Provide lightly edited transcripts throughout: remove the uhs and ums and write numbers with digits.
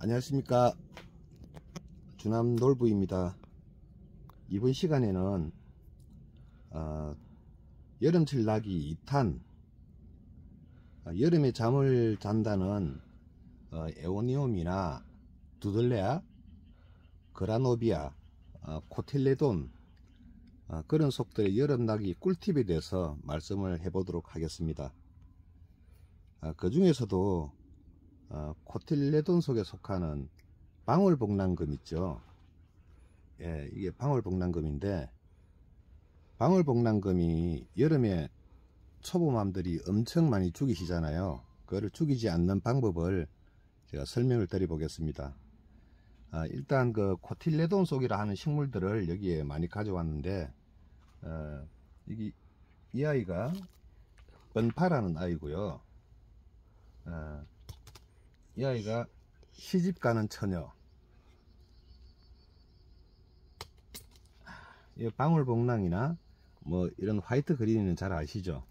안녕하십니까, 주남 놀부입니다. 이번 시간에는 여름철 나기 2탄, 여름에 잠을 잔다는 에오니움이나 두들레아, 그라노비아, 코틸레돈, 그런 속들의 여름 나기 꿀팁에 대해서 말씀을 해보도록 하겠습니다. 그 중에서도 코틸레돈 속에 속하는 방울복랑금 있죠. 예, 이게 방울복랑금인데, 방울복랑금이 여름에 초보맘들이 엄청 많이 죽이시잖아요. 그거를 죽이지 않는 방법을 제가 설명을 드려 보겠습니다. 일단 그 코틸레돈 속이라 하는 식물들을 여기에 많이 가져왔는데, 이 아이가 번파라는 아이고요. 이 아이가 시집가는 처녀, 이 방울복랑이나 뭐 이런 화이트 그린은 잘 아시죠.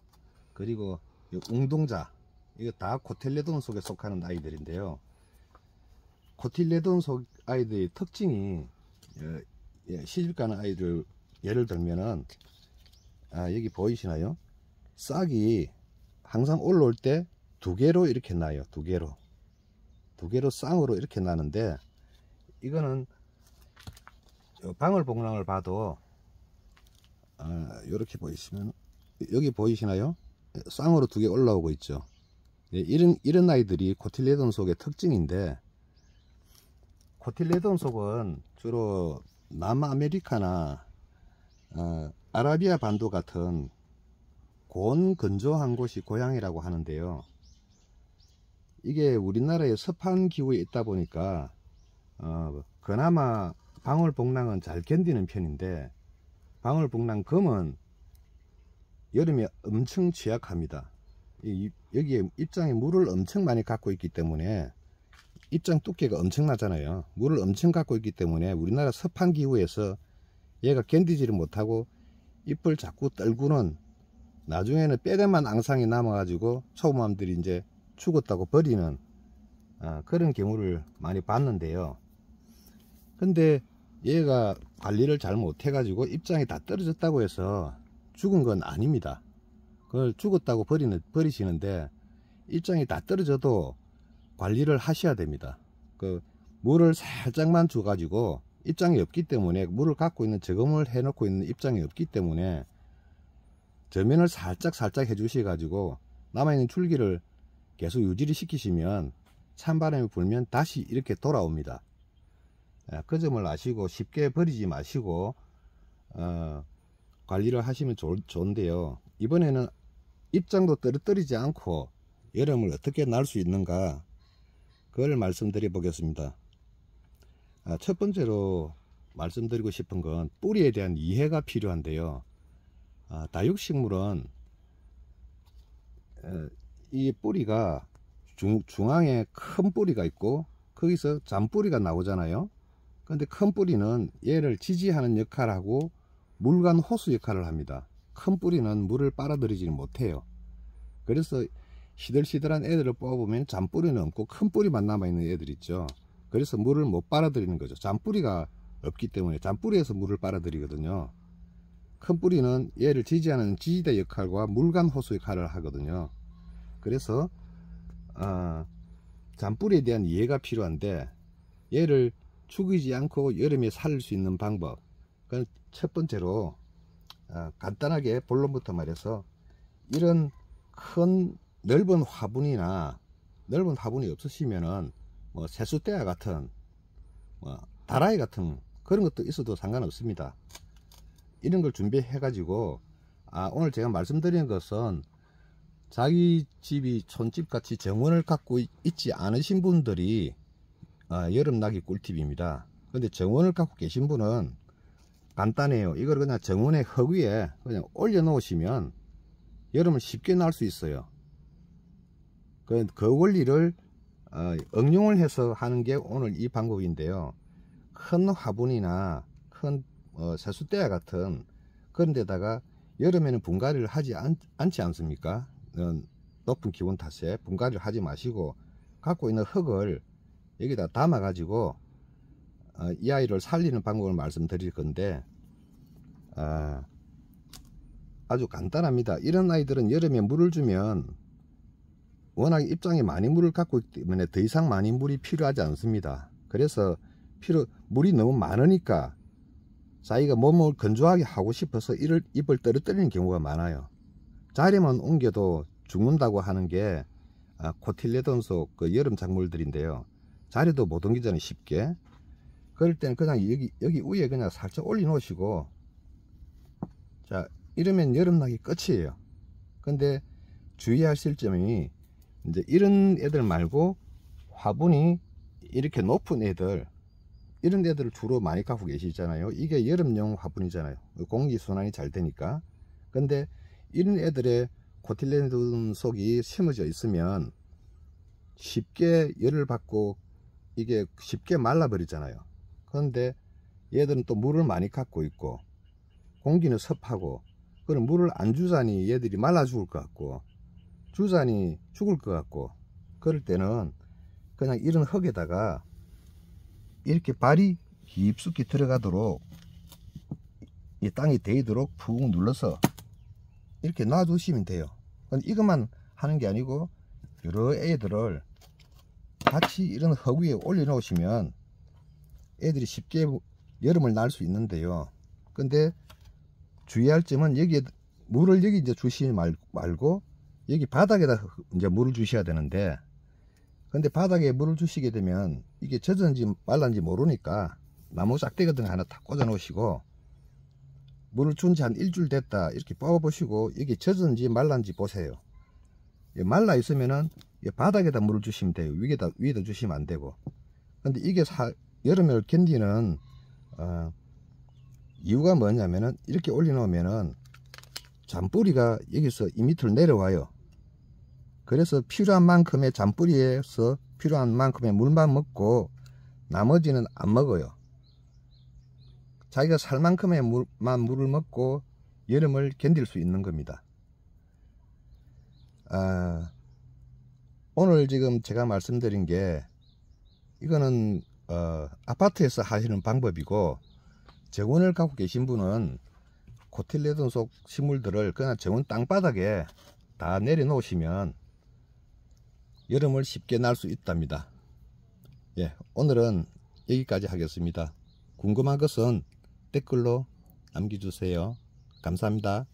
그리고 이 웅동자, 이거 다 코틸레돈 속에 속하는 아이들인데요. 코틸레돈 속 아이들의 특징이, 시집가는 아이들 예를 들면은 여기 보이시나요? 싹이 항상 올라올 때 두 개로 이렇게 나요. 두 개로 쌍으로 이렇게 나는데, 이거는 방울복랑을 봐도 이렇게 보이시면, 여기 보이시나요? 쌍으로 두 개 올라오고 있죠. 이런 아이들이 코틸레돈 속의 특징인데, 코틸레돈 속은 주로 남아메리카나 아라비아 반도 같은 고온 건조한 곳이 고향이라고 하는데요. 이게 우리나라의 습한 기후에 있다 보니까 그나마 방울복랑은 잘 견디는 편인데, 방울복랑금은 여름에 엄청 취약합니다. 여기에 입장에 물을 엄청 많이 갖고 있기 때문에, 입장 두께가 엄청나잖아요. 물을 엄청 갖고 있기 때문에 우리나라 습한 기후에서 얘가 견디지를 못하고 잎을 자꾸 떨구는, 나중에는 뼈대만 앙상이 남아 가지고 초보맘들이 이제 죽었다고 버리는 그런 경우를 많이 봤는데요. 근데 얘가 관리를 잘 못해 가지고 입장이 다 떨어졌다고 해서 죽은 건 아닙니다. 그걸 죽었다고 버리시는데, 입장이 다 떨어져도 관리를 하셔야 됩니다. 그 물을 살짝만 줘 가지고, 입장이 없기 때문에, 물을 갖고 있는 저금을 해 놓고 있는 입장이 없기 때문에 저면을 살짝 해 주셔 가지고 남아있는 줄기를 계속 유지를 시키시면 찬바람이 불면 다시 이렇게 돌아옵니다. 그 점을 아시고 쉽게 버리지 마시고 관리를 하시면 좋은데요. 이번에는 입장도 떨어뜨리지 않고 여름을 어떻게 날 수 있는가, 그걸 말씀드려 보겠습니다. 첫 번째로 말씀드리고 싶은 건 뿌리에 대한 이해가 필요한데요. 다육식물은 이 뿌리가 중앙에 큰 뿌리가 있고, 거기서 잔뿌리가 나오잖아요. 근데 큰 뿌리는 얘를 지지하는 역할하고 물간 호수 역할을 합니다. 큰 뿌리는 물을 빨아들이지 못해요. 그래서 시들시들한 애들을 뽑아보면 잔뿌리는 없고 큰 뿌리만 남아있는 애들 있죠. 그래서 물을 못 빨아들이는 거죠. 잔뿌리가 없기 때문에. 잔뿌리에서 물을 빨아들이거든요. 큰 뿌리는 얘를 지지하는 지지대 역할과 물간 호수 역할을 하거든요. 그래서 잔뿌리에 대한 이해가 필요한데, 얘를 죽이지 않고 여름에 살릴 수 있는 방법, 첫 번째로 간단하게 본론부터 말해서, 이런 큰 넓은 화분이 없으시면은 뭐 세숫대야 같은, 뭐 다라이 같은 그런 것도 있어도 상관없습니다. 이런 걸 준비해 가지고, 오늘 제가 말씀드리는 것은 자기 집이 촌집 같이 정원을 갖고 있지 않으신 분들이 여름나기 꿀팁입니다. 근데 정원을 갖고 계신 분은 간단해요. 이걸 그냥 정원의 흙 위에 그냥 올려 놓으시면 여름을 쉽게 날 수 있어요. 그 원리를 응용을 해서 하는 게 오늘 이 방법인데요. 큰 화분이나 큰 세숫대야 같은 그런 데다가 여름에는 분갈이를 하지 않지 않습니까? 높은 기온 탓에 분갈이를 하지 마시고, 갖고 있는 흙을 여기다 담아 가지고 이 아이를 살리는 방법을 말씀드릴 건데, 아주 간단합니다. 이런 아이들은 여름에 물을 주면 워낙 입장에 많이 물을 갖고 있기 때문에 더 이상 많이 물이 필요하지 않습니다. 그래서 물이 너무 많으니까 자기가 몸을 건조하게 하고 싶어서 입을 떨어뜨리는 경우가 많아요. 자리만 옮겨도 죽는다고 하는 게 코틸레돈 속 그 여름 작물들인데요. 자리도 못 옮기잖아요, 쉽게. 그럴 때는 그냥 여기 위에 그냥 살짝 올려 놓으시고, 자, 이러면 여름나기 끝이에요. 근데 주의하실 점이, 이제 이런 애들 말고 화분이 이렇게 높은 애들, 이런 애들을 주로 많이 갖고 계시잖아요. 이게 여름용 화분이잖아요. 공기순환이 잘 되니까. 근데 이런 애들의 코틸레돈 속이 심어져 있으면 쉽게 열을 받고 이게 쉽게 말라버리잖아요. 그런데 얘들은 또 물을 많이 갖고 있고 공기는 습하고, 그럼 물을 안 주자니 얘들이 말라 죽을 것 같고 주자니 죽을 것 같고, 그럴 때는 그냥 이런 흙에다가 이렇게 발이 깊숙이 들어가도록 이 땅이 데이도록 푹 눌러서 이렇게 놔두시면 돼요. 이것만 하는 게 아니고 여러 애들을 같이 이런 흙 위에 올려 놓으시면 애들이 쉽게 여름을 날 수 있는데요. 근데 주의할 점은 여기에 물을 여기 이제 주시지 말고 여기 바닥에다 이제 물을 주셔야 되는데, 근데 바닥에 물을 주시게 되면 이게 젖은지 말랐는지 모르니까 나무 짝대 같은 거 하나 탁 꽂아 놓으시고, 물을 준 지 한 일주일 됐다 이렇게 뽑아 보시고 여기 젖은지 말랐는지 보세요. 말라 있으면은 바닥에다 물을 주시면 돼요. 위에다 주시면 안 되고. 근데 이게 여름을 견디는 이유가 뭐냐면은, 이렇게 올려 놓으면은 잔뿌리가 여기서 이 밑으로 내려와요. 그래서 필요한 만큼의 잔뿌리에서 필요한 만큼의 물만 먹고 나머지는 안 먹어요. 자기가 살 만큼의 물을 먹고 여름을 견딜 수 있는 겁니다. 오늘 지금 제가 말씀드린 게, 이거는 아파트에서 하시는 방법이고, 정원을 갖고 계신 분은 코틸레돈 속 식물들을 그냥 정원 땅바닥에 다 내려놓으시면 여름을 쉽게 날 수 있답니다. 예, 오늘은 여기까지 하겠습니다. 궁금한 것은 댓글로 남겨주세요. 감사합니다.